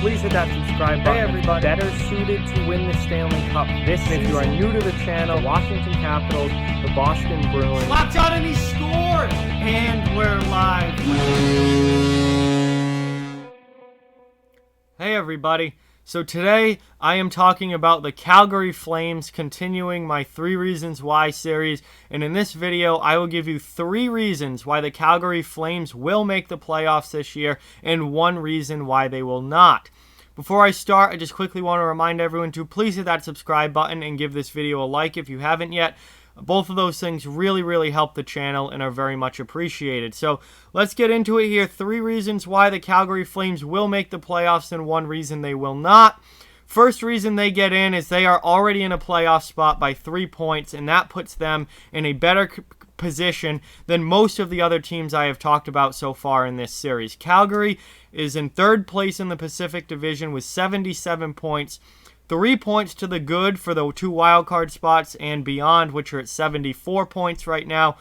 please hit that subscribe button. Hey everybody, better suited to win the Stanley Cup this season. If you are new to the channel, Washington Capitals, the Boston Bruins. Slapped out and he scored! And we're live. Hey everybody. So today I am talking about the Calgary Flames, continuing my 3 Reasons Why series. And in this video, I will give you 3 reasons why the Calgary Flames will make the playoffs this year and 1 reason why they will not. Before I start, I just quickly want to remind everyone to please hit that subscribe button and give this video a like if you haven't yet. Both of those things really help the channel and are very much appreciated. So let's get into it here. 3 reasons why the Calgary Flames will make the playoffs and 1 reason they will not. First reason they get in is they are already in a playoff spot by 3 points, and that puts them in a better position than most of the other teams I have talked about so far in this series. Calgary is in 3rd place in the Pacific Division with 77 points. 3 points to the good for the 2 wildcard spots and beyond, which are at 74 points right now.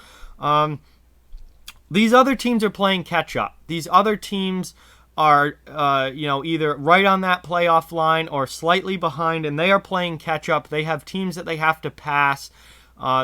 These other teams are playing catch-up. These other teams are, either right on that playoff line or slightly behind, and they are playing catch-up. They have teams that they have to pass.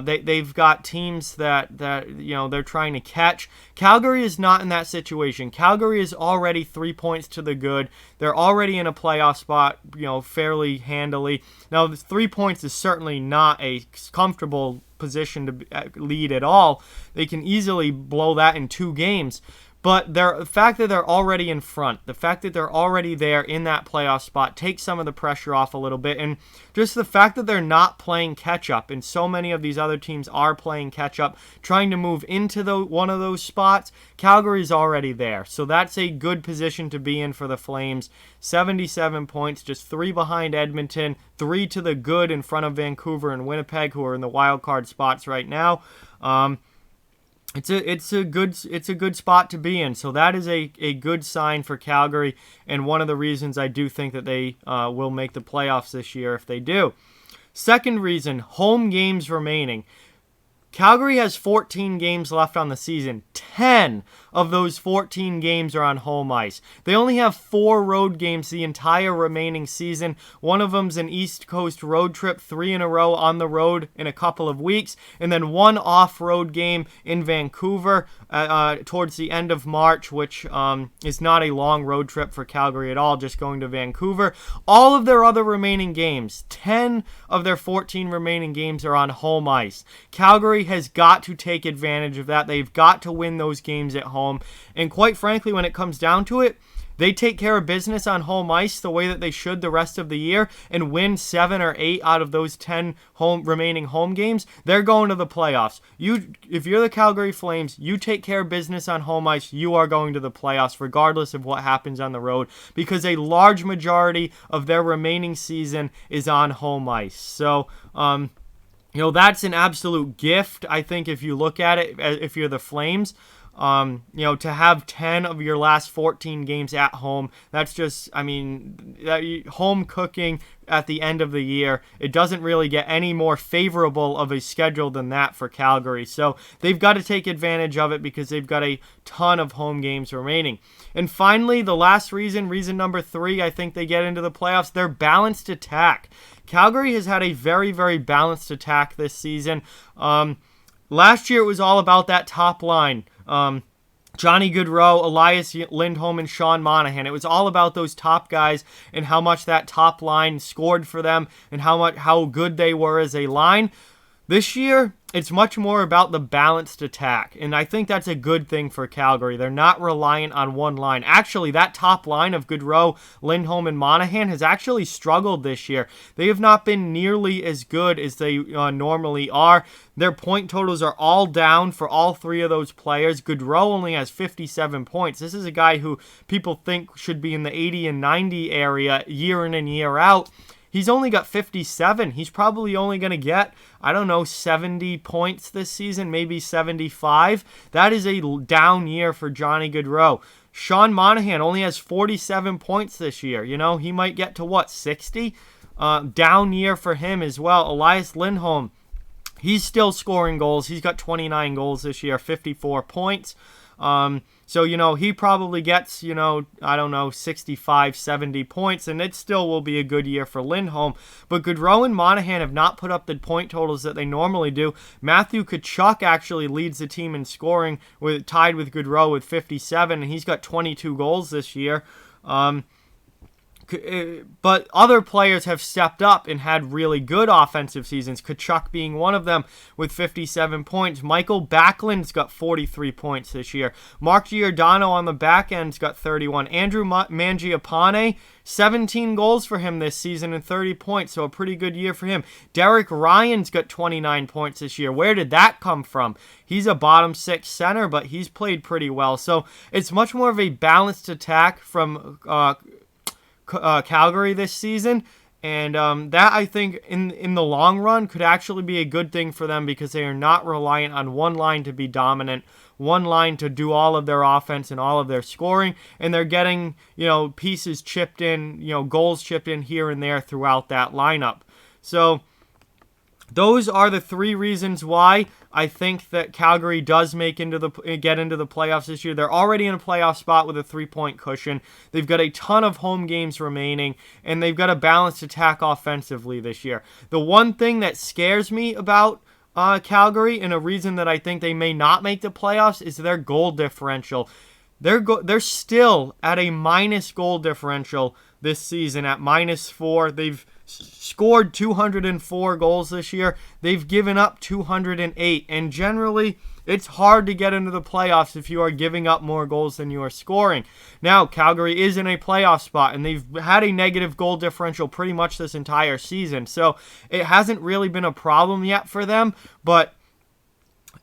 They've got teams that they're trying to catch. Calgary is not in that situation. Calgary is already 3 points to the good. They're already in a playoff spot, fairly handily. Now, the 3 points is certainly not a comfortable position to lead at all. They can easily blow that in 2 games. But the fact that they're already in front, the fact that they're already there in that playoff spot takes some of the pressure off a little bit. And just the fact that they're not playing catch-up, and so many of these other teams are playing catch-up, trying to move into one of those spots, Calgary's already there. So that's a good position to be in for the Flames. 77 points, just 3 behind Edmonton, 3 to the good in front of Vancouver and Winnipeg, who are in the wild card spots right now. It's a good spot to be in. So that is a good sign for Calgary, and one of the reasons I do think that they will make the playoffs this year if they do. Second reason, home games remaining. Calgary has 14 games left on the season. 10 of those 14 games are on home ice. They only have 4 road games the entire remaining season. One of them's an East Coast road trip, 3 in a row on the road in a couple of weeks, and then 1 off-road game in Vancouver towards the end of March, which is not a long road trip for Calgary at all, just going to Vancouver. All of their other remaining games, 10 of their 14 remaining games, are on home ice. Calgary has got to take advantage of that. They've got to win those games at home. And quite frankly, when it comes down to it, they take care of business on home ice the way that they should the rest of the year and win 7 or 8 out of those 10 remaining home games, they're going to the playoffs. If you're the Calgary Flames, you take care of business on home ice, you are going to the playoffs regardless of what happens on the road, because a large majority of their remaining season is on home ice. So, that's an absolute gift, I think, if you look at it, if you're the Flames. To have 10 of your last 14 games at home, that's just, home cooking at the end of the year. It doesn't really get any more favorable of a schedule than that for Calgary. So they've got to take advantage of it because they've got a ton of home games remaining. And finally, the last reason number 3, I think they get into the playoffs, their balanced attack. Calgary has had a very balanced attack this season. Last year it was all about that top line. Johnny Gaudreau, Elias Lindholm, and Sean Monahan. It was all about those top guys and how much that top line scored for them and how good they were as a line. This year, it's much more about the balanced attack, and I think that's a good thing for Calgary. They're not reliant on one line. Actually, that top line of Gaudreau, Lindholm, and Monahan has actually struggled this year. They have not been nearly as good as they normally are. Their point totals are all down for all 3 of those players. Gaudreau only has 57 points. This is a guy who people think should be in the 80 and 90 area year in and year out. He's only got 57. He's probably only going to get, 70 points this season, maybe 75. That is a down year for Johnny Gaudreau. Sean Monahan only has 47 points this year. He might get to, 60? Down year for him as well. Elias Lindholm, he's still scoring goals. He's got 29 goals this year, 54 points. So, he probably gets, I don't know, 65, 70 points, and it still will be a good year for Lindholm. But Gaudreau and Monahan have not put up the point totals that they normally do. Matthew Tkachuk actually leads the team in scoring, tied with Gaudreau with 57, and he's got 22 goals this year. But other players have stepped up and had really good offensive seasons, Tkachuk being one of them with 57 points. Michael Backlund's got 43 points this year. Mark Giordano on the back end's got 31. Andrew Mangiapane, 17 goals for him this season and 30 points, so a pretty good year for him. Derek Ryan's got 29 points this year. Where did that come from? He's a bottom six center, but he's played pretty well. So it's much more of a balanced attack from Calgary this season, and that I think in the long run could actually be a good thing for them because they are not reliant on one line to be dominant, one line to do all of their offense and all of their scoring, and they're getting pieces chipped in, goals chipped in here and there throughout that lineup. So those are the three reasons why I think that Calgary does get into the playoffs this year. They're already in a playoff spot with a 3-point cushion. They've got a ton of home games remaining, and they've got a balanced attack offensively this year. The one thing that scares me about Calgary, and a reason that I think they may not make the playoffs, is their goal differential. They're still at a minus goal differential this season at -4. They've scored 204 goals this year. They've given up 208. And generally, it's hard to get into the playoffs if you are giving up more goals than you are scoring. Now, Calgary is in a playoff spot, and they've had a negative goal differential pretty much this entire season. So it hasn't really been a problem yet for them, but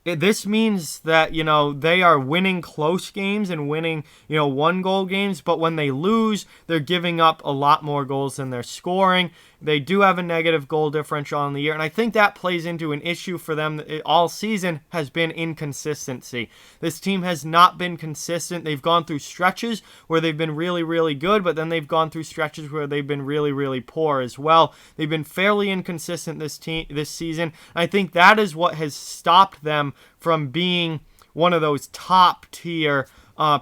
this means that, they are winning close games and winning, 1-goal games, but when they lose, they're giving up a lot more goals than they're scoring. They do have a negative goal differential on the year, and I think that plays into an issue for them all season has been inconsistency. This team has not been consistent. They've gone through stretches where they've been really, really good, but then they've gone through stretches where they've been really, really poor as well. They've been fairly inconsistent this season. I think that is what has stopped them from being one of those top-tier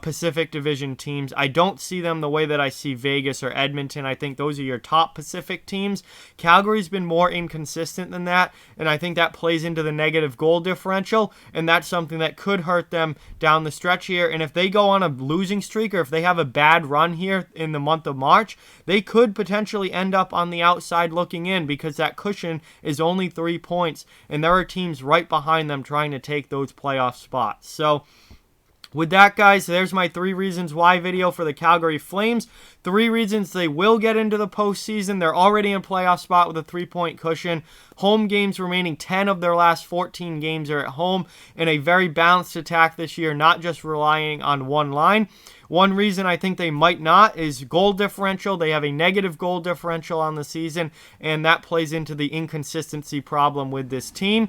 Pacific Division teams. I don't see them the way that I see Vegas or Edmonton. I think those are your top Pacific teams. Calgary's been more inconsistent than that, and I think that plays into the negative goal differential, and that's something that could hurt them down the stretch here. And if they go on a losing streak, or if they have a bad run here in the month of March, they could potentially end up on the outside looking in, because that cushion is only 3 points, and there are teams right behind them trying to take those playoff spots. So with that, guys, there's my 3 reasons why video for the Calgary Flames. 3 reasons they will get into the postseason. They're already in a playoff spot with a 3-point cushion. Home games remaining. 10 of their last 14 games are at home. And a very balanced attack this year, not just relying on one line. One reason I think they might not is goal differential. They have a negative goal differential on the season, and that plays into the inconsistency problem with this team.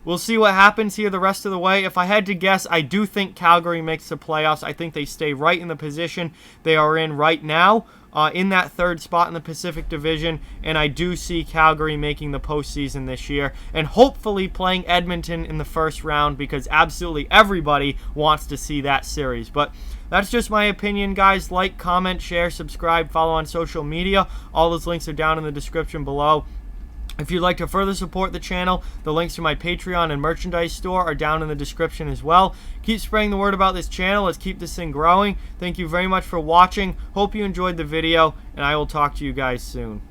We'll see what happens here the rest of the way. If I had to guess, I do think Calgary makes the playoffs. I think they stay right in the position they are in right now, in that 3rd spot in the Pacific Division, and I do see Calgary making the postseason this year, and hopefully playing Edmonton in the first round, because absolutely everybody wants to see that series. But that's just my opinion, guys. Like, comment, share, subscribe, follow on social media. All those links are down in the description below. If you'd like to further support the channel, the links to my Patreon and merchandise store are down in the description as well. Keep spreading the word about this channel. Let's keep this thing growing. Thank you very much for watching. Hope you enjoyed the video, and I will talk to you guys soon.